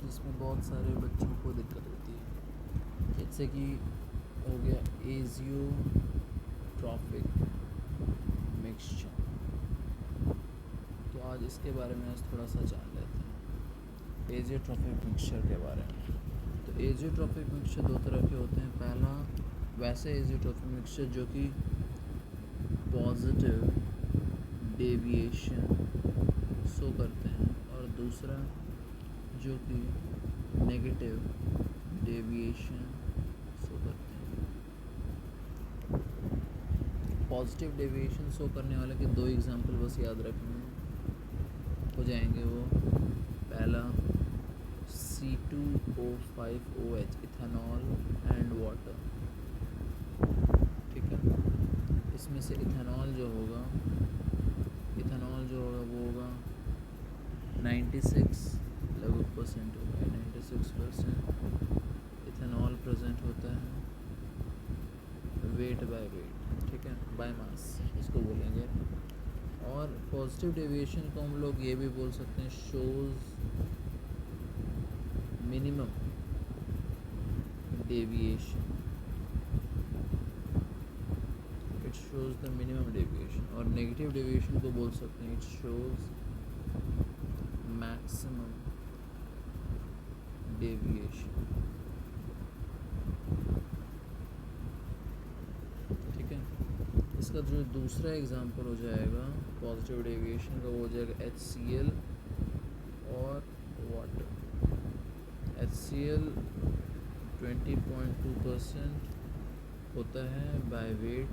जिसमें बहुत सारे बच्चों को दिक्कत होती है, जैसे कि हो गया एजियोट्रॉफिक मिक्सचर। तो आज इसके बारे में आज थोड़ा सा जान लेते हैं एजियोट्रॉफिक मिक्सचर के बारे में। तो एजियोट्रॉफिक मिक्सचर दो तरह के होते हैं। पहला वैसे एजियोट्रॉफिक मिक्सचर जो कि पॉजिटिव डेविएशन शो करते हैं, और दूसरा जो कि नेगेटिव डेविएशन शो करते हैं। पॉजिटिव डेविएशन शो करने वाले के दो एग्जांपल बस याद रखने हो जाएंगे। वो पहला C2O5OH इथेनॉल एंड वाटर, ठीक है। इसमें से इथेनॉल जो होगा वो होगा 96% होगा, 96% इथेनॉल प्रेजेंट होता है वेट बाय वेट, ठीक है, बाय मास इसको बोलेंगे। और पॉजिटिव डेविएशन को हम लोग ये भी बोल सकते हैं shows minimum deviation, it shows the minimum deviation. और नेगेटिव डेविएशन को बोल सकते हैं इट शोज मैक्सिमम डेविएशन, ठीक है। इसका जो दूसरा एग्जांपल हो जाएगा पॉजिटिव डेविएशन का, वो हो जाएगा HCl और वाटर। HCl 20.2% होता है बाय वेट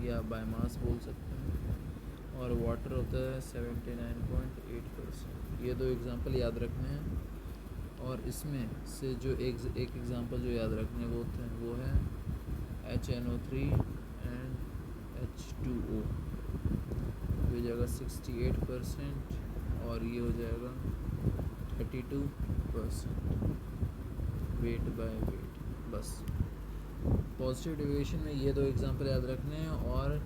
या बाय मास बोल सकते हैं, और वाटर होता है 79.8%। ये दो एग्जांपल याद रखने हैं। और इसमें से जो एक एग्जांपल जो याद रखने वो है HNO3 एंड H2O। ये हो जाएगा 68% और ये हो जाएगा 32% वेट बाय वेट। बस पॉजिटिव डेविएशन में ये दो एग्जांपल याद रखने हैं, और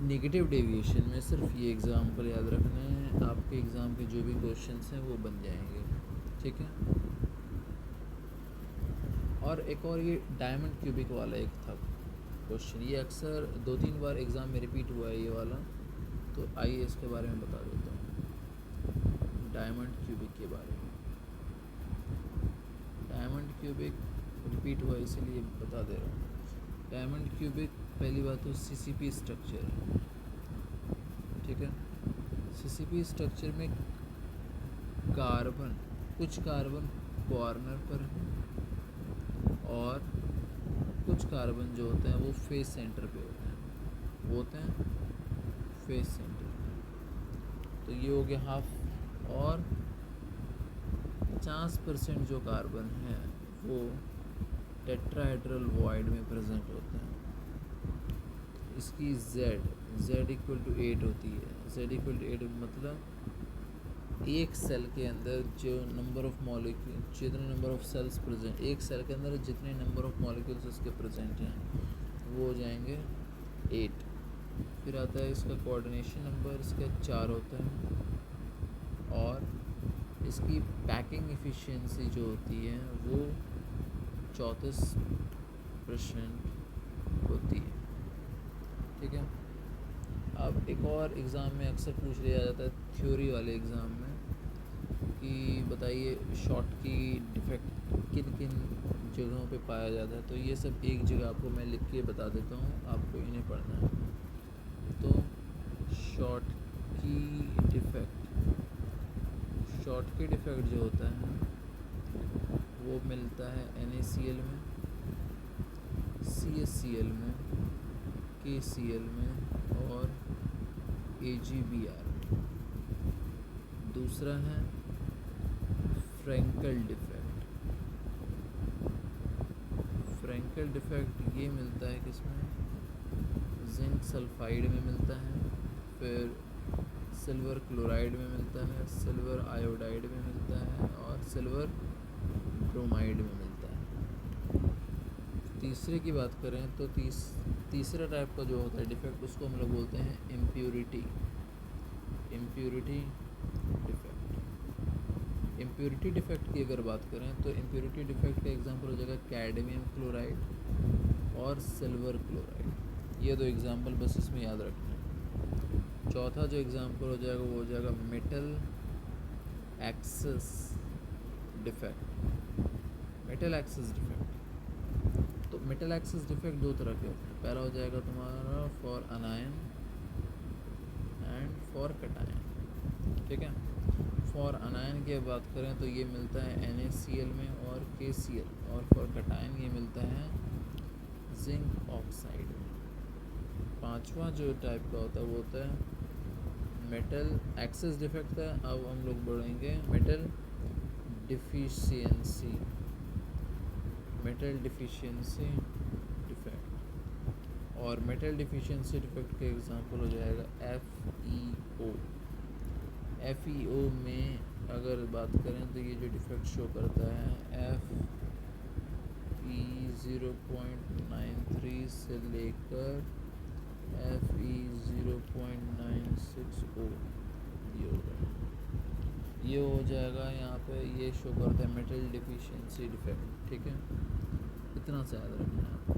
नेगेटिव डेविएशन में सिर्फ ये एग्जांपल याद रखने हैं। आपके एग्ज़ाम के जो भी क्वेश्चंस हैं वो बन जाएंगे, ठीक है। और एक और ये डायमंड क्यूबिक वाला एक था क्वेश्चन, ये अक्सर 2-3 बार एग्ज़ाम में रिपीट हुआ है ये वाला, तो आइए इसके बारे में बता देता हूँ। डायमंड क्यूबिक के बारे में, डायमंड क्यूबिक रिपीट हुआ इसीलिए बता दे रहा हूँ। डायमंड क्यूबिक पहली बात तो CCP स्ट्रक्चर है, ठीक है। CCP स्ट्रक्चर में कुछ कार्बन कॉर्नर पर है और कुछ कार्बन जो होते हैं वो फेस सेंटर पे होते हैं फेस सेंटर पे। तो ये हो गया हाफ, और 50% जो कार्बन है वो टेट्राहेड्रल वॉइड में प्रेजेंट होते हैं। इसकी Z = 8 होती है। Z = 8 मतलब एक सेल के अंदर जो नंबर ऑफ मॉलिक्यूल, जितने नंबर ऑफ सेल्स प्रेजेंट, एक सेल के अंदर जितने नंबर ऑफ मॉलिक्यूल्स इसके प्रेजेंट हैं वो हो जाएंगे 8। फिर आता है इसका कोऑर्डिनेशन नंबर, इसका 4 होता है। और इसकी पैकिंग एफिशिएंसी जो होती है वो 34% होती है, ठीक है। अब एक और एग्ज़ाम में अक्सर पूछ लिया जाता है थ्योरी वाले एग्ज़ाम में कि बताइए शॉट की डिफेक्ट किन किन जगहों पे पाया जाता है। तो ये सब एक जगह आपको मैं लिख के बता देता हूँ, आपको इन्हें पढ़ना है। तो शॉट की डिफेक्ट जो होता है वो मिलता है NaCl में, CaCl में, KCl में और AgBr में। दूसरा है फ्रैंकल डिफेक्ट ये मिलता है किसमें, जिंक सल्फाइड में मिलता है, फिर सिल्वर क्लोराइड में मिलता है, सिल्वर आयोडाइड में मिलता है और सिल्वर ब्रोमाइड में मिलता है। तीसरे की बात करें तो तीसरा टाइप का जो होता है डिफेक्ट उसको हम लोग बोलते हैं इम्प्यूरिटी डिफेक्ट। इम्प्योरिटी डिफेक्ट की अगर बात करें तो इम्प्योरिटी डिफेक्ट का एग्जांपल हो जाएगा कैडमियम क्लोराइड और सिल्वर क्लोराइड। ये दो एग्जांपल बस इसमें याद रखना है। चौथा जो एग्जांपल हो जाएगा वो हो जाएगा metal access defect. Metal access defect, तो मेटल एक्सेस डिफेक्ट दो तरह के होते हैं। पहला हो जाएगा तुम्हारा फॉर अनायन एंड फॉर कटायन, ठीक है। फॉर अनायन की बात करें तो ये मिलता है NaCl में और KCl, और फॉर कटायन ये मिलता है जिंक ऑक्साइड में। पांचवा जो टाइप का होता है वो होता है मेटल एक्सेस डिफेक्ट का। अब हम लोग बढ़ेंगे metal deficiency, metal deficiency defect. और मेटल डिफिशियंसी डिफेक्ट का एग्जांपल हो जाएगा FeO। FeO में अगर बात करें तो ये जो डिफेक्ट शो करता है Fe 0.93 से लेकर Fe 0.96O ये हो जाएगा यहाँ पे। ये शो करता है मेटल डिफिशियंसी डिफेक्ट, ठीक है। इतना सा याद रखना है।